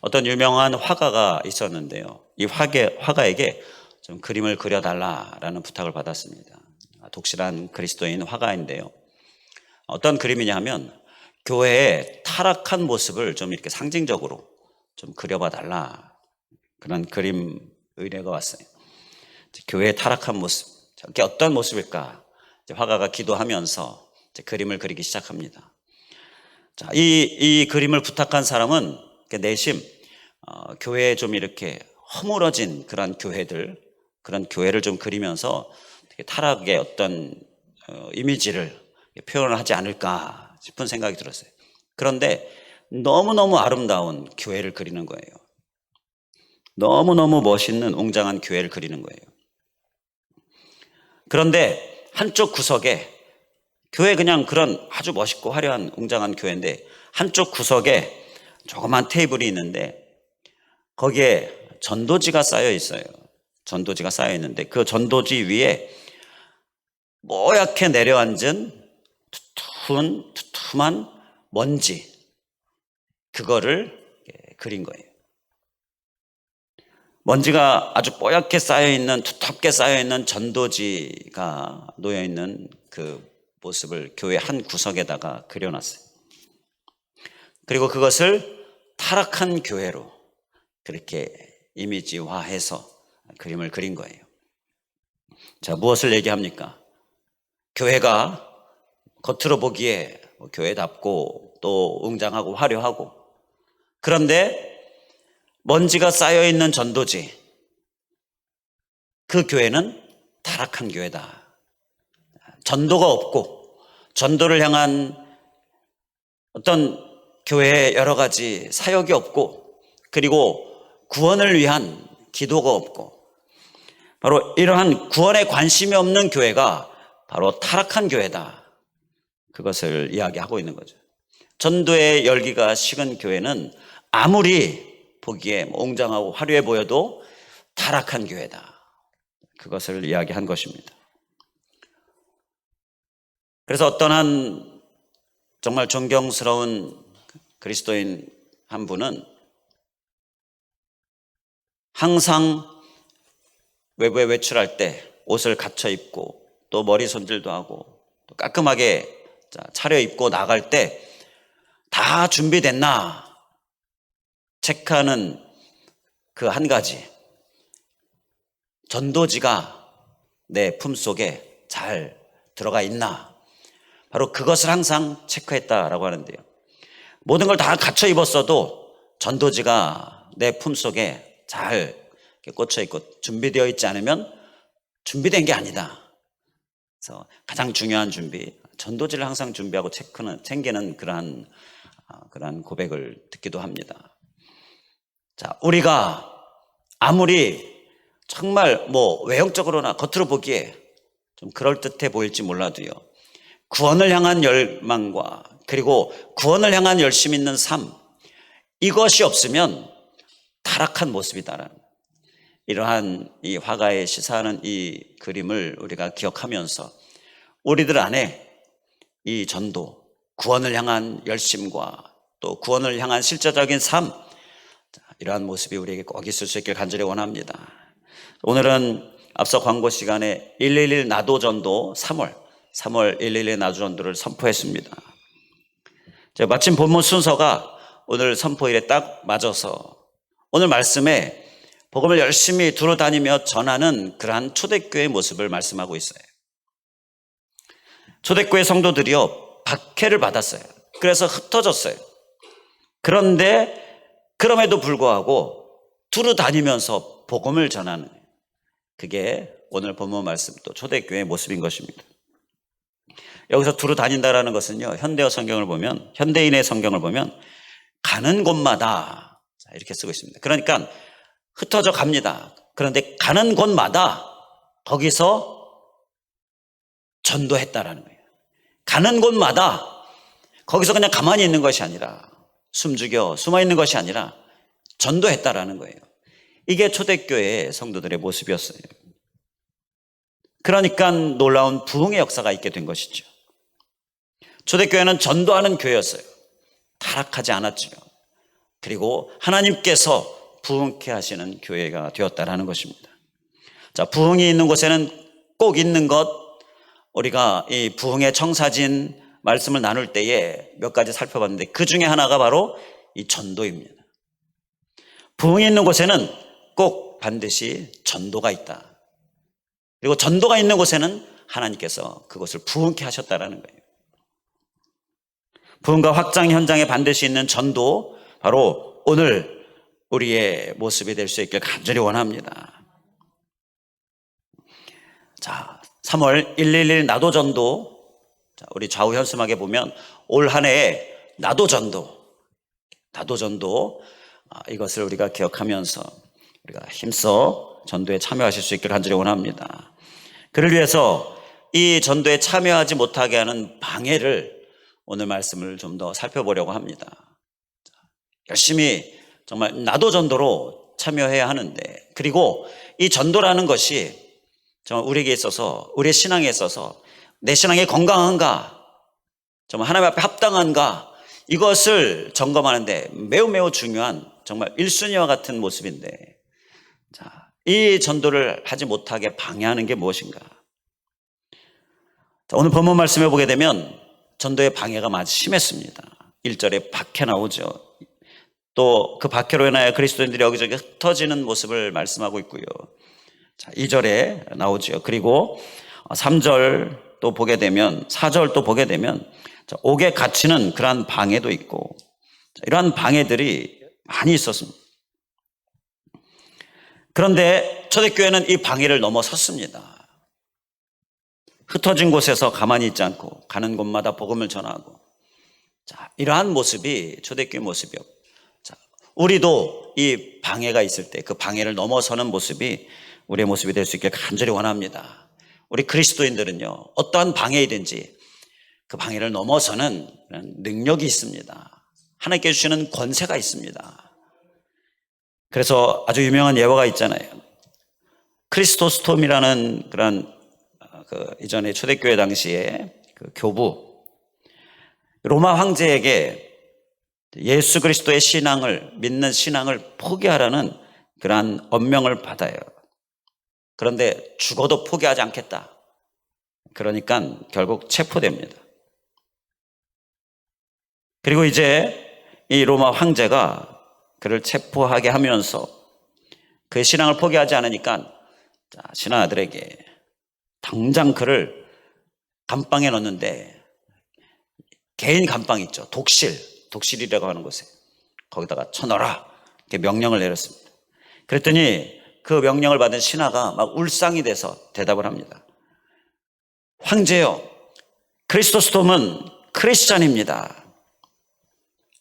어떤 유명한 화가가 있었는데요. 이 화가에게 좀 그림을 그려달라라는 부탁을 받았습니다. 독실한 그리스도인 화가인데요. 어떤 그림이냐 하면 교회의 타락한 모습을 좀 이렇게 상징적으로 좀 그려봐 달라, 그런 그림 의뢰가 왔어요. 교회의 타락한 모습, 저게 어떤 모습일까? 화가가 기도하면서 그림을 그리기 시작합니다. 자, 이 그림을 부탁한 사람은 내심 교회에 좀 이렇게 허물어진 그런 교회를 좀 그리면서 되게 타락의 어떤 이미지를 표현을 하지 않을까 싶은 생각이 들었어요. 그런데 너무너무 아름다운 교회를 그리는 거예요. 너무너무 멋있는 웅장한 교회를 그리는 거예요. 그런데 한쪽 구석에, 교회 그냥 그런 아주 멋있고 화려한 웅장한 교회인데 한쪽 구석에 조그만 테이블이 있는데 거기에 전도지가 쌓여 있어요. 전도지가 쌓여 있는데 그 전도지 위에 뽀얗게 내려앉은 두툼한 먼지, 그거를 그린 거예요. 먼지가 아주 뽀얗게 쌓여있는, 두텁게 쌓여있는 전도지가 놓여있는 그 모습을 교회 한 구석에다가 그려놨어요. 그리고 그것을 타락한 교회로 그렇게 이미지화해서 그림을 그린 거예요. 자, 무엇을 얘기합니까? 교회가 겉으로 보기에 교회답고 또 웅장하고 화려하고, 그런데 먼지가 쌓여있는 전도지, 그 교회는 타락한 교회다. 전도가 없고 전도를 향한 어떤 교회의 여러 가지 사역이 없고, 그리고 구원을 위한 기도가 없고, 바로 이러한 구원에 관심이 없는 교회가 바로 타락한 교회다. 그것을 이야기하고 있는 거죠. 전도의 열기가 식은 교회는 아무리 보기에 웅장하고 화려해 보여도 타락한 교회다. 그것을 이야기한 것입니다. 그래서 어떤 한 정말 존경스러운 그리스도인 한 분은 항상 외부에 외출할 때 옷을 갖춰 입고 또 머리 손질도 하고 또 깔끔하게 차려입고 나갈 때 다 준비됐나 체크하는 그 한 가지, 전도지가 내 품속에 잘 들어가 있나, 바로 그것을 항상 체크했다라고 하는데요. 모든 걸 다 갖춰 입었어도 전도지가 내 품속에 잘 꽂혀 있고 준비되어 있지 않으면 준비된 게 아니다. 그래서 가장 중요한 준비, 전도지를 항상 준비하고 챙기는 그러한 고백을 듣기도 합니다. 자, 우리가 아무리 정말 외형적으로나 겉으로 보기에 좀 그럴듯해 보일지 몰라도요, 구원을 향한 열망과 그리고 구원을 향한 열심 있는 삶, 이것이 없으면 타락한 모습이다라는, 이러한 이 화가의 시사하는 이 그림을 우리가 기억하면서 우리들 안에 이 전도, 구원을 향한 열심과 또 구원을 향한 실제적인 삶, 이러한 모습이 우리에게 꼭 있을 수 있길 간절히 원합니다. 오늘은 앞서 광고 시간에 111 나도전도 3월 111 나도전도를 선포했습니다. 마침 본문 순서가 오늘 선포일에 딱 맞아서 오늘 말씀에 복음을 열심히 두루다니며 전하는 그러한 초대교회의 모습을 말씀하고 있어요. 초대교회 성도들이요, 박해를 받았어요. 그래서 흩어졌어요. 그런데 그럼에도 불구하고 두루다니면서 복음을 전하는, 그게 오늘 본문 말씀 또 초대교회의 모습인 것입니다. 여기서 두루다닌다라는 것은요, 현대어 성경을 보면, 현대인의 성경을 보면 가는 곳마다 이렇게 쓰고 있습니다. 그러니까 흩어져 갑니다. 그런데 가는 곳마다 거기서 전도했다라는 거예요. 가는 곳마다 거기서 그냥 가만히 있는 것이 아니라, 숨어 있는 것이 아니라 전도했다라는 거예요. 이게 초대교회의 성도들의 모습이었어요. 그러니까 놀라운 부흥의 역사가 있게 된 것이죠. 초대교회는 전도하는 교회였어요. 타락하지 않았지요. 그리고 하나님께서 부흥케 하시는 교회가 되었다라는 것입니다. 자, 부흥이 있는 곳에는 꼭 있는 것, 우리가 이 부흥의 청사진 말씀을 나눌 때에 몇 가지 살펴봤는데 그 중에 하나가 바로 이 전도입니다. 부흥이 있는 곳에는 꼭 반드시 전도가 있다. 그리고 전도가 있는 곳에는 하나님께서 그것을 부흥케 하셨다라는 거예요. 부흥과 확장 현장에 반드시 있는 전도, 바로 오늘 우리의 모습이 될 수 있길 간절히 원합니다. 자, 3월 111 나도 전도. 자, 우리 좌우 현수막에 보면 올 한 해에 나도 전도, 이것을 우리가 기억하면서 우리가 힘써 전도에 참여하실 수 있기를 간절히 원합니다. 그를 위해서 이 전도에 참여하지 못하게 하는 방해를 오늘 말씀을 좀 더 살펴보려고 합니다. 열심히 정말 나도 전도로 참여해야 하는데, 그리고 이 전도라는 것이 정말 우리에게 있어서, 우리의 신앙에 있어서 내 신앙이 건강한가, 정말 하나님 앞에 합당한가, 이것을 점검하는데 매우 중요한 정말 1순위와 같은 모습인데, 자, 이 전도를 하지 못하게 방해하는 게 무엇인가? 자, 오늘 본문 말씀해 보게 되면 전도의 방해가 아주 심했습니다. 1절에 박해 나오죠. 또 그 박해로 인하여 그리스도인들이 여기저기 흩어지는 모습을 말씀하고 있고요. 자, 2절에 나오죠. 그리고 3절 또 보게 되면, 4절 또 보게 되면 옥에 갇히는 그러한 방해도 있고, 이러한 방해들이 많이 있었습니다. 그런데 초대교회는 이 방해를 넘어섰습니다. 흩어진 곳에서 가만히 있지 않고 가는 곳마다 복음을 전하고, 자, 이러한 모습이 초대교회 모습이었고, 자, 우리도 이 방해가 있을 때 그 방해를 넘어서는 모습이 우리의 모습이 될 수 있길 간절히 원합니다. 우리 그리스도인들은요, 어떠한 방해이든지 그 방해를 넘어서는 능력이 있습니다. 하나님께 주시는 권세가 있습니다. 그래서 아주 유명한 예화가 있잖아요. 크리스토스톰이라는 그런 이전에 초대교회 당시에 그 교부, 로마 황제에게 예수 그리스도의 신앙을, 믿는 신앙을 포기하라는 그러한 엄명을 받아요. 그런데 죽어도 포기하지 않겠다. 그러니까 결국 체포됩니다. 그리고 이제 이 로마 황제가 그를 체포하게 하면서 그의 신앙을 포기하지 않으니까, 자, 신하들에게 당장 그를 감방에 넣는데, 개인 감방 있죠. 독실이라고 하는 곳에 거기다가 쳐넣어라, 이렇게 명령을 내렸습니다. 그랬더니 그 명령을 받은 신하가 막 울상이 돼서 대답을 합니다. 황제요, 크리스토스톰은 크리스찬입니다.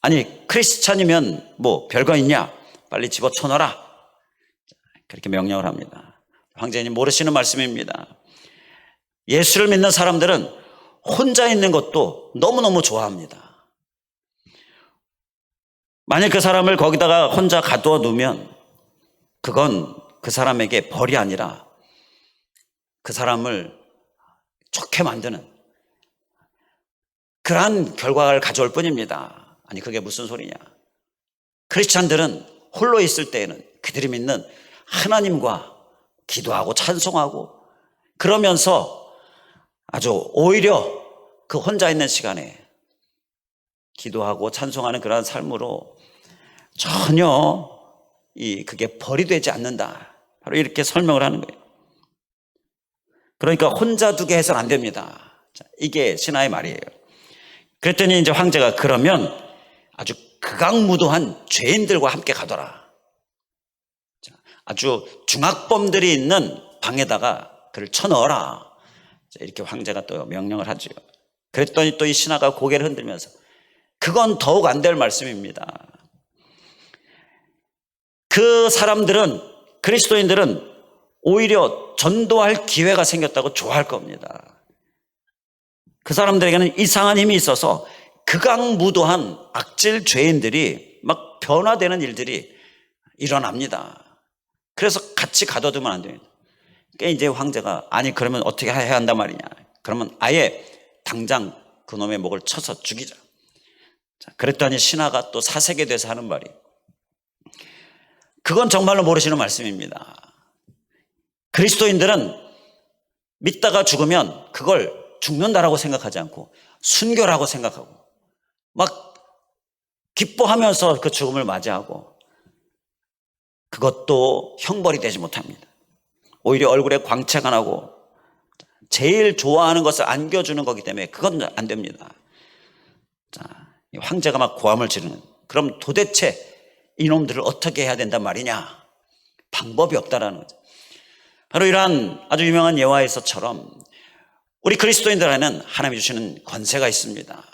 아니, 크리스찬이면 뭐 별거 있냐, 빨리 집어쳐넣어라, 그렇게 명령을 합니다. 황제님 모르시는 말씀입니다. 예수를 믿는 사람들은 혼자 있는 것도 너무너무 좋아합니다. 만약 그 사람을 거기다가 혼자 가두어 두면 그건 그 사람에게 벌이 아니라 그 사람을 좋게 만드는 그러한 결과를 가져올 뿐입니다. 아니, 그게 무슨 소리냐. 크리스찬들은 홀로 있을 때에는 그들이 믿는 하나님과 기도하고 찬송하고, 그러면서 아주 오히려 그 혼자 있는 시간에 기도하고 찬송하는 그러한 삶으로 전혀 그게 벌이 되지 않는다. 바로 이렇게 설명을 하는 거예요. 그러니까 혼자 두게 해서는 안 됩니다. 자, 이게 신하의 말이에요. 그랬더니 이제 황제가 그러면 아주 극악무도한 죄인들과 함께 가둬라. 자, 아주 중악범들이 있는 방에다가 그를 쳐넣어라. 자, 이렇게 황제가 또 명령을 하죠. 그랬더니 또 이 신하가 고개를 흔들면서 그건 더욱 안 될 말씀입니다. 그 사람들은, 그리스도인들은 오히려 전도할 기회가 생겼다고 좋아할 겁니다. 그 사람들에게는 이상한 힘이 있어서 극악무도한 악질 죄인들이 막 변화되는 일들이 일어납니다. 그래서 같이 가둬두면 안 됩니다. 그러니까 이제 황제가 아니 그러면 어떻게 해야 한단 말이냐. 그러면 아예 당장 그놈의 목을 쳐서 죽이자. 자, 그랬더니 신하가 또 사색에 대해서 하는 말이, 그건 정말로 모르시는 말씀입니다. 그리스도인들은 믿다가 죽으면 그걸 죽는다라고 생각하지 않고 순교라고 생각하고 막 기뻐하면서 그 죽음을 맞이하고 그것도 형벌이 되지 못합니다. 오히려 얼굴에 광채가 나고 제일 좋아하는 것을 안겨주는 거기 때문에 그건 안 됩니다. 자, 황제가 막 고함을 지르는, 그럼 도대체 이놈들을 어떻게 해야 된단 말이냐? 방법이 없다라는 거죠. 바로 이러한 아주 유명한 예화에서처럼 우리 그리스도인들에게는 하나님이 주시는 권세가 있습니다.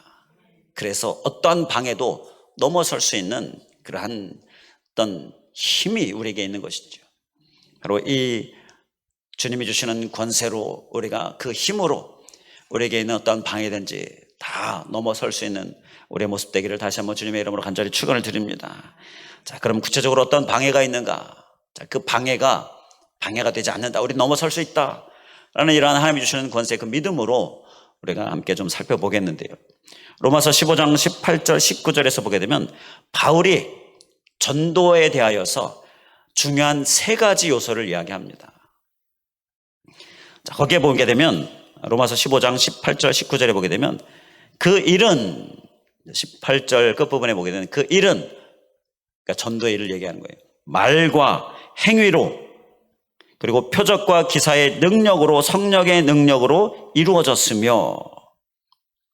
그래서 어떠한 방해도 넘어설 수 있는 그러한 어떤 힘이 우리에게 있는 것이죠. 바로 이 주님이 주시는 권세로 우리가 그 힘으로 우리에게 있는 어떤 방해든지 다 넘어설 수 있는 우리의 모습 되기를 다시 한번 주님의 이름으로 간절히 축원을 드립니다. 자, 그럼 구체적으로 어떤 방해가 있는가? 자, 그 방해가 되지 않는다. 우리 넘어설 수 있다. 라는 이러한 하나님이 주시는 권세, 그 믿음으로 우리가 함께 좀 살펴보겠는데요. 로마서 15장 18절 19절에서 보게 되면 바울이 전도에 대하여서 중요한 세 가지 요소를 이야기합니다. 자, 거기에 보게 되면 로마서 15장 18절 19절에 보게 되면 그 일은 18절 끝부분에 보게 되면 그 일은, 그러니까 전도의 일을 얘기하는 거예요. 말과 행위로 그리고 표적과 기사의 능력으로, 성령의 능력으로 이루어졌으며,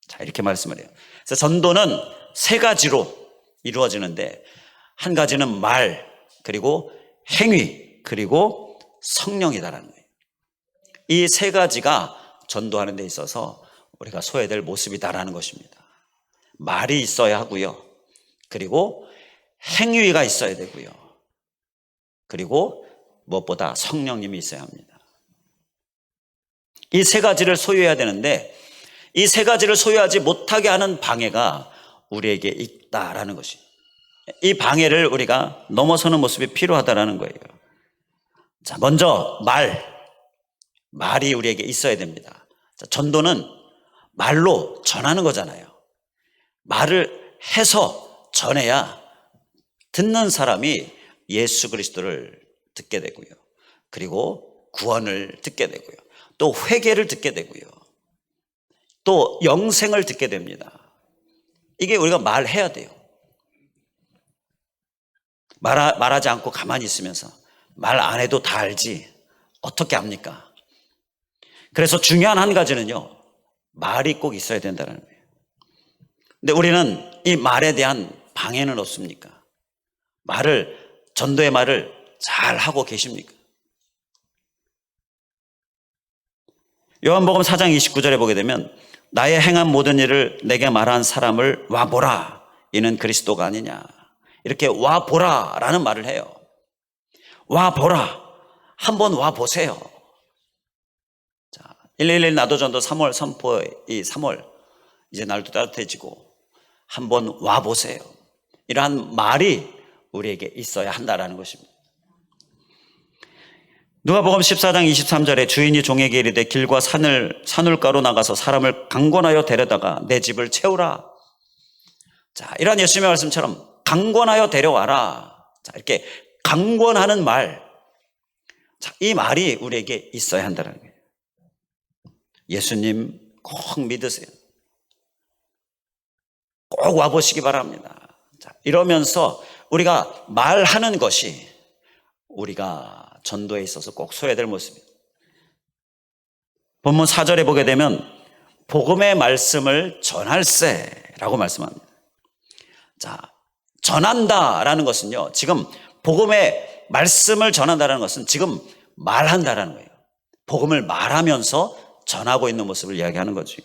자, 이렇게 말씀을 해요. 그래서 전도는 세 가지로 이루어지는데 한 가지는 말, 그리고 행위, 그리고 성령이다라는 거예요. 이 세 가지가 전도하는 데 있어서 우리가 소외될 모습이다라는 것입니다. 말이 있어야 하고요. 그리고 행위가 있어야 되고요. 그리고 무엇보다 성령님이 있어야 합니다. 이 세 가지를 소유해야 되는데 이 세 가지를 소유하지 못하게 하는 방해가 우리에게 있다라는 것이, 이 방해를 우리가 넘어서는 모습이 필요하다라는 거예요. 자, 먼저 말이 우리에게 있어야 됩니다. 자, 전도는 말로 전하는 거잖아요. 말을 해서 전해야 듣는 사람이 예수 그리스도를 듣게 되고요. 그리고 구원을 듣게 되고요. 또 회개를 듣게 되고요. 또 영생을 듣게 됩니다. 이게 우리가 말해야 돼요. 말하지 않고 가만히 있으면서 말 안 해도 다 알지 어떻게 압니까? 그래서 중요한 한 가지는요, 말이 꼭 있어야 된다는 거예요. 근데 우리는 이 말에 대한 방해는 없습니까? 전도의 말을 잘 하고 계십니까? 요한복음 4장 29절에 보게 되면 나의 행한 모든 일을 내게 말한 사람을 와보라, 이는 그리스도가 아니냐, 이렇게 와보라라는 말을 해요. 와보라, 한번 와보세요. 자, 111 나도전도 3월 선포, 이 3월 이제 날도 따뜻해지고 한번 와보세요. 이러한 말이 우리에게 있어야 한다라는 것입니다. 누가복음 14장 23절에 주인이 종에게 이르되 길과 산울가로 나가서 사람을 강권하여 데려다가 내 집을 채우라. 자, 이러한 예수님의 말씀처럼 강권하여 데려와라. 자, 이렇게 강권하는 말, 자, 이 말이 우리에게 있어야 한다는 거예요. 예수님 꼭 믿으세요. 꼭 와보시기 바랍니다. 자, 이러면서 우리가 말하는 것이 우리가 전도에 있어서 꼭 소외될 모습이에요. 본문 4절에 보게 되면 복음의 말씀을 전할세라고 말씀합니다. 자, 전한다라는 것은요, 지금 복음의 말씀을 전한다라는 것은 지금 말한다라는 거예요. 복음을 말하면서 전하고 있는 모습을 이야기하는 거죠.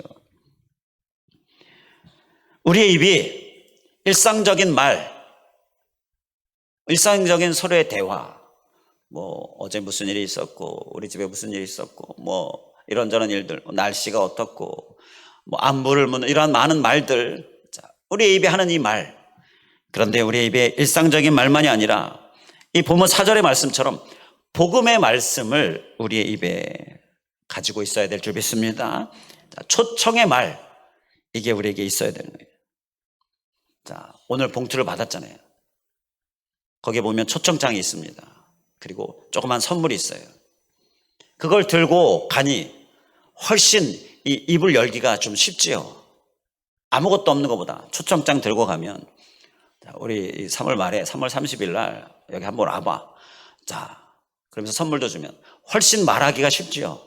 우리의 입이 일상적인 말, 일상적인 서로의 대화, 뭐 어제 무슨 일이 있었고 우리 집에 무슨 일이 있었고 뭐 이런저런 일들, 날씨가 어떻고 뭐 안부를 묻는 이러한 많은 말들, 자, 우리의 입에 하는 이 말, 그런데 우리의 입에 일상적인 말만이 아니라 이 본문 4절의 말씀처럼 복음의 말씀을 우리의 입에 가지고 있어야 될 줄 믿습니다. 자, 초청의 말, 이게 우리에게 있어야 되는 거예요. 자, 오늘 봉투를 받았잖아요. 거기에 보면 초청장이 있습니다. 그리고 조그만 선물이 있어요. 그걸 들고 가니 훨씬 이 입을 열기가 좀 쉽지요. 아무것도 없는 것보다 초청장 들고 가면, 우리 3월 말에 3월 30일 날 여기 한번 와봐. 자, 그러면서 선물도 주면 훨씬 말하기가 쉽지요.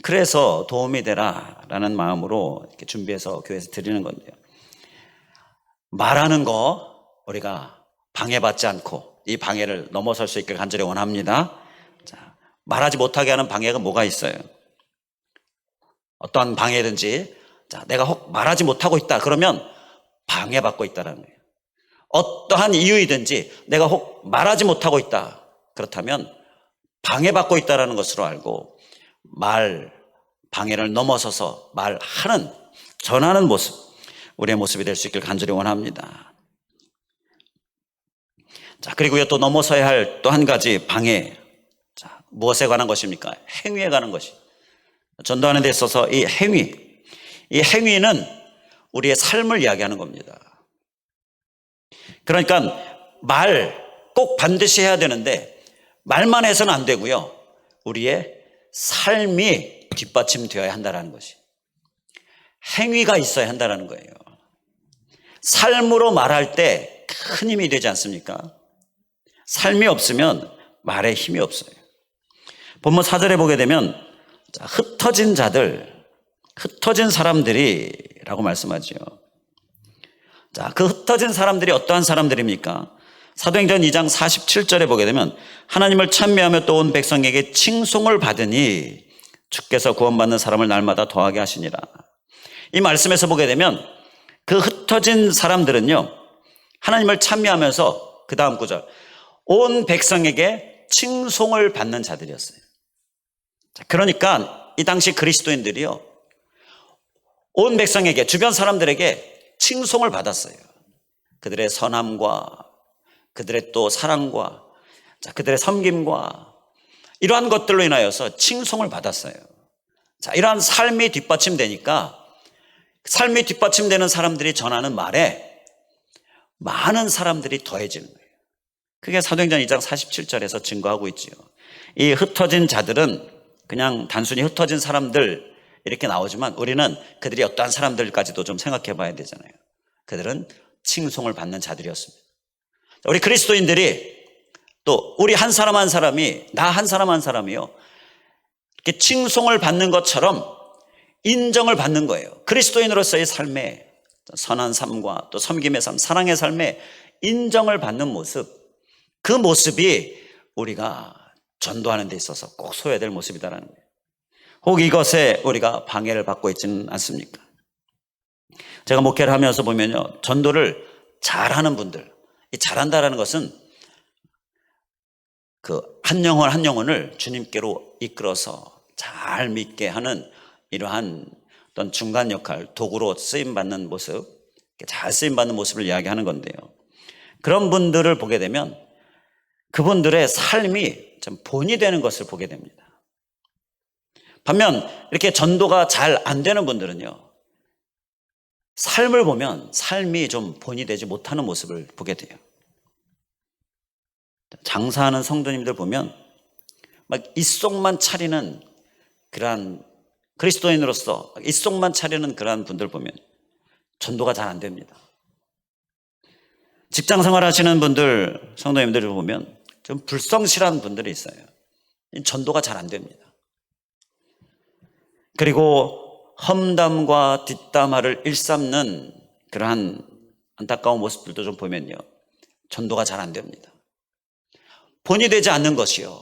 그래서 도움이 되라라는 마음으로 이렇게 준비해서 교회에서 드리는 건데요. 말하는 거 우리가 방해받지 않고 이 방해를 넘어설 수 있길 간절히 원합니다. 자, 말하지 못하게 하는 방해가 뭐가 있어요? 어떠한 방해든지, 자, 내가 혹 말하지 못하고 있다 그러면 방해받고 있다는 거예요. 어떠한 이유이든지 내가 혹 말하지 못하고 있다 그렇다면 방해받고 있다는 것으로 알고 방해를 넘어서서 말하는, 전하는 모습, 우리의 모습이 될 수 있길 간절히 원합니다. 자, 그리고요, 또 넘어서야 할 또 한 가지 방해. 자, 무엇에 관한 것입니까? 행위에 관한 것이. 전도하는 데 있어서 이 행위는 우리의 삶을 이야기하는 겁니다. 그러니까 말 꼭 반드시 해야 되는데 말만 해서는 안 되고요. 우리의 삶이 뒷받침되어야 한다는 것이. 행위가 있어야 한다는 거예요. 삶으로 말할 때 큰 힘이 되지 않습니까? 삶이 없으면 말에 힘이 없어요. 본문 4절에 보게 되면 흩어진 자들, 흩어진 사람들이라고 말씀하죠. 자, 그 흩어진 사람들이 어떠한 사람들입니까? 사도행전 2장 47절에 보게 되면 하나님을 찬미하며 또 온 백성에게 칭송을 받으니 주께서 구원받는 사람을 날마다 더하게 하시니라. 이 말씀에서 보게 되면 그 흩어진 사람들은요, 하나님을 찬미하면서 그 다음 구절, 온 백성에게 칭송을 받는 자들이었어요. 자, 그러니까 이 당시 그리스도인들이요, 온 백성에게, 주변 사람들에게 칭송을 받았어요. 그들의 선함과 그들의 또 사랑과, 자, 그들의 섬김과 이러한 것들로 인하여서 칭송을 받았어요. 자, 이러한 삶이 뒷받침되니까, 삶이 뒷받침되는 사람들이 전하는 말에 많은 사람들이 더해지는 거예요. 그게 사도행전 2장 47절에서 증거하고 있지요. 이 흩어진 자들은 그냥 단순히 흩어진 사람들 이렇게 나오지만 우리는 그들이 어떠한 사람들까지도 좀 생각해 봐야 되잖아요. 그들은 칭송을 받는 자들이었습니다. 우리 그리스도인들이 또 우리 한 사람 한 사람이, 나 한 사람 한 사람이요, 이렇게 칭송을 받는 것처럼 인정을 받는 거예요. 그리스도인으로서의 삶에, 선한 삶과 또 섬김의 삶, 사랑의 삶에 인정을 받는 모습, 그 모습이 우리가 전도하는 데 있어서 꼭 소해야 될 모습이다라는 거예요. 혹 이것에 우리가 방해를 받고 있지는 않습니까? 제가 목회를 하면서 보면요, 전도를 잘하는 분들, 이 잘한다라는 것은 그 한 영혼 한 영혼을 주님께로 이끌어서 잘 믿게 하는 이러한 어떤 중간 역할, 도구로 쓰임받는 모습, 잘 쓰임받는 모습을 이야기하는 건데요, 그런 분들을 보게 되면 그분들의 삶이 좀 본이 되는 것을 보게 됩니다. 반면 이렇게 전도가 잘 안 되는 분들은요, 삶을 보면 삶이 좀 본이 되지 못하는 모습을 보게 돼요. 장사하는 성도님들 보면 막 입속만 차리는 그러한, 그리스도인으로서 입속만 차리는 그러한 분들 보면 전도가 잘 안 됩니다. 직장 생활 하시는 분들, 성도님들을 보면 좀 불성실한 분들이 있어요. 전도가 잘 안 됩니다. 그리고 험담과 뒷담화를 일삼는 그러한 안타까운 모습들도 좀 보면요, 전도가 잘 안 됩니다. 본이 되지 않는 것이요,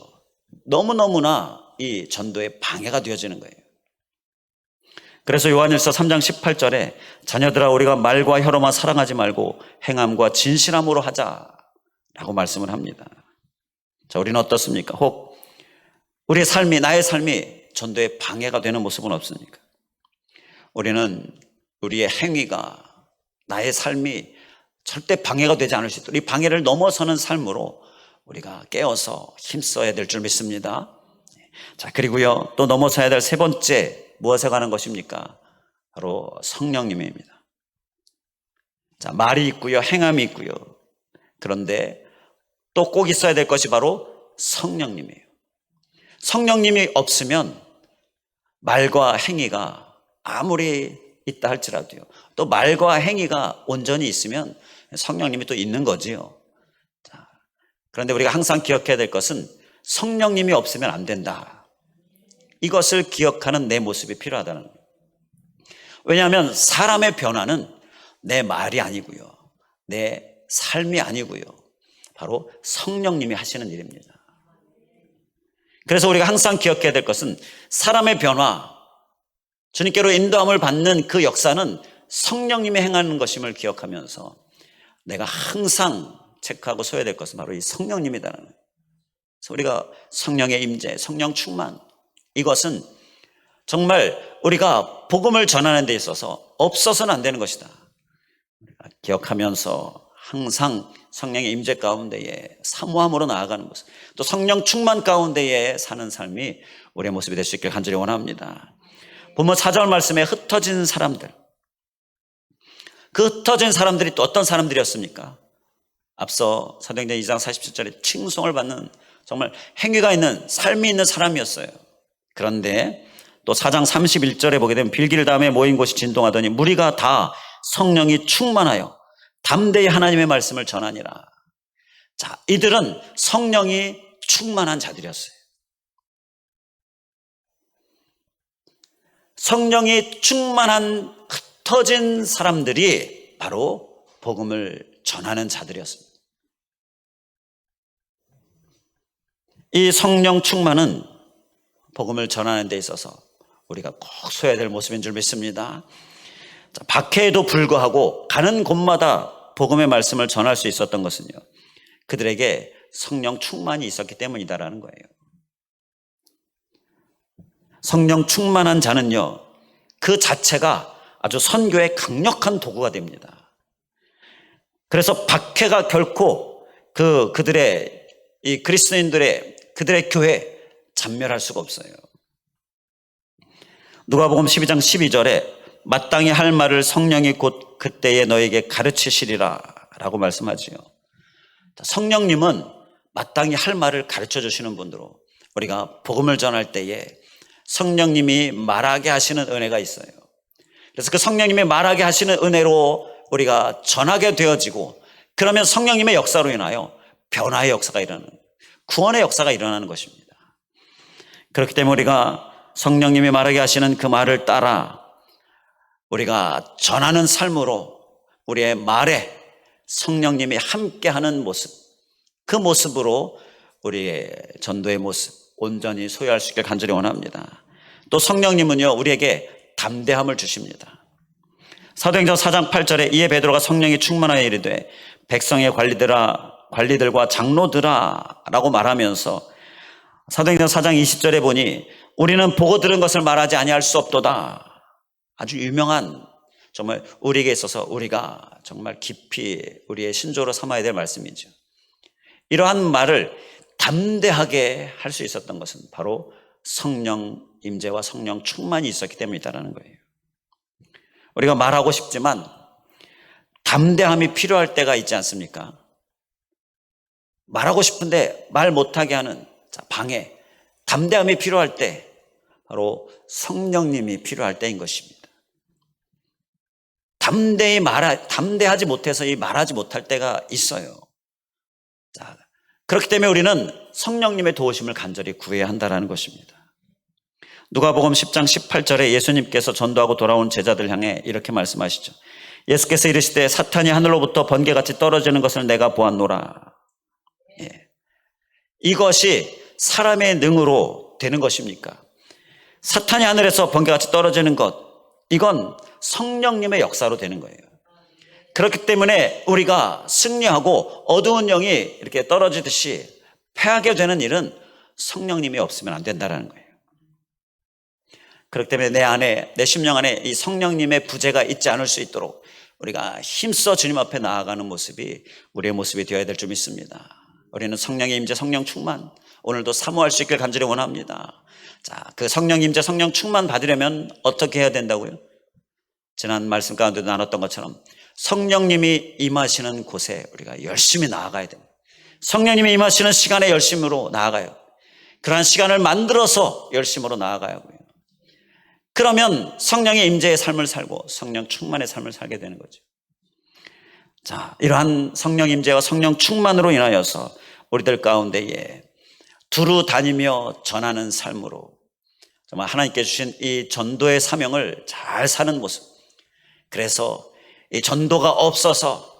너무너무나 이 전도에 방해가 되어지는 거예요. 그래서 요한일서 3장 18절에 자녀들아 우리가 말과 혀로만 사랑하지 말고 행함과 진실함으로 하자라고 말씀을 합니다. 자, 우리는 어떻습니까? 혹 우리의 삶이, 나의 삶이 전도에 방해가 되는 모습은 없습니까? 우리는 우리의 행위가, 나의 삶이 절대 방해가 되지 않을 수 있도록 이 방해를 넘어서는 삶으로 우리가 깨어서 힘써야 될 줄 믿습니다. 자, 그리고요, 또 넘어서야 될 세 번째, 무엇에 관한 것입니까? 바로 성령님입니다. 자, 말이 있고요, 행함이 있고요, 그런데 또 꼭 있어야 될 것이 바로 성령님이에요. 성령님이 없으면 말과 행위가 아무리 있다 할지라도요, 또 말과 행위가 온전히 있으면 성령님이 또 있는 거지요. 자, 그런데 우리가 항상 기억해야 될 것은 성령님이 없으면 안 된다. 이것을 기억하는 내 모습이 필요하다는 거예요. 왜냐하면 사람의 변화는 내 말이 아니고요, 내 삶이 아니고요, 바로 성령님이 하시는 일입니다. 그래서 우리가 항상 기억해야 될 것은 사람의 변화, 주님께로 인도함을 받는 그 역사는 성령님이 행하는 것임을 기억하면서 내가 항상 체크하고 서야 될 것은 바로 이 성령님이다라는 거예요. 그래서 우리가 성령의 임재, 성령 충만, 이것은 정말 우리가 복음을 전하는 데 있어서 없어서는 안 되는 것이다. 우리가 기억하면서 항상 성령의 임재 가운데에 사모함으로 나아가는 모습, 또 성령 충만 가운데에 사는 삶이 우리의 모습이 될 수 있길 간절히 원합니다. 본문 4절 말씀에 흩어진 사람들, 그 흩어진 사람들이 또 어떤 사람들이었습니까? 앞서 사도행전 2장 47절에 칭송을 받는 정말 행위가 있는, 삶이 있는 사람이었어요. 그런데 또 4장 31절에 보게 되면 빌기를 다음에 모인 곳이 진동하더니 무리가 다 성령이 충만하여 담대히 하나님의 말씀을 전하니라. 자, 이들은 성령이 충만한 자들이었어요. 성령이 충만한 흩어진 사람들이 바로 복음을 전하는 자들이었습니다. 이 성령 충만은 복음을 전하는 데 있어서 우리가 꼭 써야 될 모습인 줄 믿습니다. 자, 박해에도 불구하고 가는 곳마다 복음의 말씀을 전할 수 있었던 것은요, 그들에게 성령 충만이 있었기 때문이다라는 거예요. 성령 충만한 자는요, 그 자체가 아주 선교의 강력한 도구가 됩니다. 그래서 박해가 결코 그들의 이 그리스도인들의 그들의 교회 잔멸할 수가 없어요. 누가복음 12장 12절에 마땅히 할 말을 성령이 곧 그때에 너에게 가르치시리라 라고 말씀하지요. 성령님은 마땅히 할 말을 가르쳐 주시는 분으로 우리가 복음을 전할 때에 성령님이 말하게 하시는 은혜가 있어요. 그래서 그 성령님이 말하게 하시는 은혜로 우리가 전하게 되어지고, 그러면 성령님의 역사로 인하여 변화의 역사가 일어나는, 구원의 역사가 일어나는 것입니다. 그렇기 때문에 우리가 성령님이 말하게 하시는 그 말을 따라 우리가 전하는 삶으로 우리의 말에 성령님이 함께하는 모습, 그 모습으로 우리의 전도의 모습 온전히 소유할 수 있길 간절히 원합니다. 또 성령님은요, 우리에게 담대함을 주십니다. 사도행전 4장 8절에 이에 베드로가 성령이 충만하여 이르되 백성의 관리들과 장로들아 라고 말하면서 사도행전 4장 20절에 보니 우리는 보고 들은 것을 말하지 아니할 수 없도다. 아주 유명한, 정말 우리에게 있어서 우리가 정말 깊이 우리의 신조로 삼아야 될 말씀이죠. 이러한 말을 담대하게 할 수 있었던 것은 바로 성령 임재와 성령 충만이 있었기 때문이다라는 거예요. 우리가 말하고 싶지만 담대함이 필요할 때가 있지 않습니까? 말하고 싶은데 말 못하게 하는 방해, 담대함이 필요할 때 바로 성령님이 필요할 때인 것입니다. 담대하지 못해서 말하지 못할 때가 있어요. 자, 그렇기 때문에 우리는 성령님의 도우심을 간절히 구해야 한다는 것입니다. 누가복음 10장 18절에 예수님께서 전도하고 돌아온 제자들 향해 이렇게 말씀하시죠. 예수께서 이르시되 사탄이 하늘로부터 번개같이 떨어지는 것을 내가 보았노라. 예. 이것이 사람의 능으로 되는 것입니까? 사탄이 하늘에서 번개같이 떨어지는 것, 이건 성령님의 역사로 되는 거예요. 그렇기 때문에 우리가 승리하고 어두운 영이 이렇게 떨어지듯이 패하게 되는 일은 성령님이 없으면 안 된다는 거예요. 그렇기 때문에 내 안에, 내 심령 안에 이 성령님의 부재가 있지 않을 수 있도록 우리가 힘써 주님 앞에 나아가는 모습이 우리의 모습이 되어야 될 줄 믿습니다. 우리는 성령의 임재, 성령 충만, 오늘도 사모할 수 있길 간절히 원합니다. 자, 그 성령 임재, 성령 충만 받으려면 어떻게 해야 된다고요? 지난 말씀 가운데도 나눴던 것처럼 성령님이 임하시는 곳에 우리가 열심히 나아가야 됩니다. 성령님이 임하시는 시간에 열심으로 나아가요. 그러한 시간을 만들어서 열심으로 나아가야 하고요. 그러면 성령의 임재의 삶을 살고 성령 충만의 삶을 살게 되는 거죠. 자, 이러한 성령 임재와 성령 충만으로 인하여서 우리들 가운데에 두루 다니며 전하는 삶으로 정말 하나님께 주신 이 전도의 사명을 잘 사는 모습. 그래서 이 전도가 없어서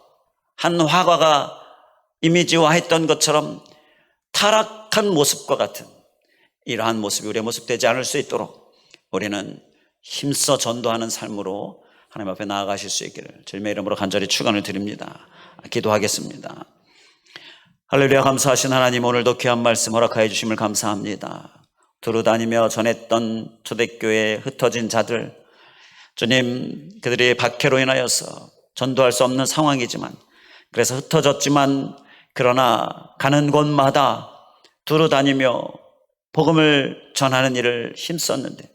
한 화가가 이미지화했던 것처럼 타락한 모습과 같은 이러한 모습이 우리의 모습 되지 않을 수 있도록 우리는 힘써 전도하는 삶으로 하나님 앞에 나아가실 수 있기를 주님의 이름으로 간절히 축원을 드립니다. 기도하겠습니다. 할렐루야. 감사하신 하나님, 오늘도 귀한 말씀 허락하여 주심을 감사합니다. 두루 다니며 전했던 초대교회에 흩어진 자들, 주님, 그들이 박해로 인하여서 전도할 수 없는 상황이지만, 그래서 흩어졌지만 그러나 가는 곳마다 두루 다니며 복음을 전하는 일을 힘썼는데,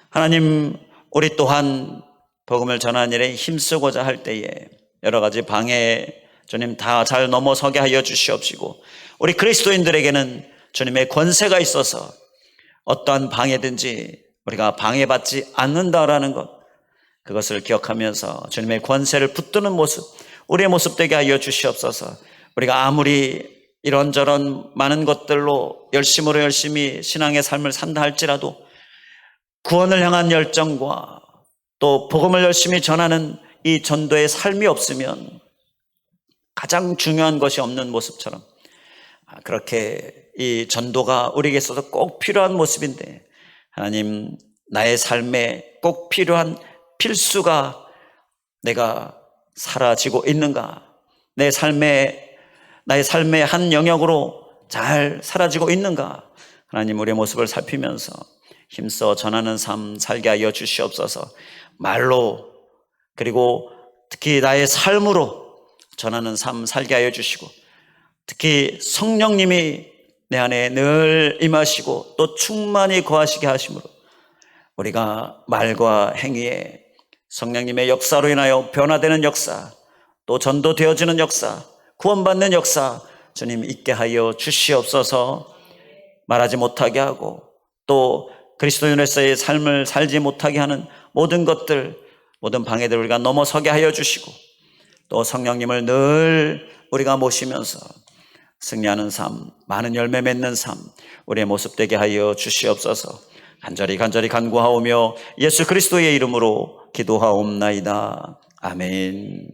하나님, 우리 또한 복음을 전하는 일에 힘쓰고자 할 때에 여러 가지 방해, 주님, 다 잘 넘어서게 하여 주시옵시고, 우리 그리스도인들에게는 주님의 권세가 있어서 어떠한 방해든지 우리가 방해받지 않는다라는 것, 그것을 기억하면서 주님의 권세를 붙드는 모습, 우리의 모습 되게 하여 주시옵소서. 우리가 아무리 이런저런 많은 것들로 열심히 신앙의 삶을 산다 할지라도 구원을 향한 열정과 또 복음을 열심히 전하는 이 전도의 삶이 없으면 가장 중요한 것이 없는 모습처럼, 그렇게 이 전도가 우리에게 있어서 꼭 필요한 모습인데, 하나님, 나의 삶에 꼭 필요한 필수가 내가 사라지고 있는가? 나의 삶의 한 영역으로 잘 사라지고 있는가? 하나님, 우리의 모습을 살피면서 힘써 전하는 삶 살게 하여 주시옵소서. 말로, 그리고 특히 나의 삶으로 전하는 삶 살게 하여 주시고, 특히 성령님이 내 안에 늘 임하시고 또 충만히 거하시게 하심으로 우리가 말과 행위에 성령님의 역사로 인하여 변화되는 역사, 또 전도되어지는 역사, 구원받는 역사 주님 있게 하여 주시옵소서. 말하지 못하게 하고 또 그리스도인으로서의 삶을 살지 못하게 하는 모든 것들, 모든 방해들 우리가 넘어서게 하여 주시고, 또 성령님을 늘 우리가 모시면서 승리하는 삶, 많은 열매 맺는 삶 우리의 모습 되게 하여 주시옵소서. 간절히 간구하오며 예수 그리스도의 이름으로 기도하옵나이다. 아멘.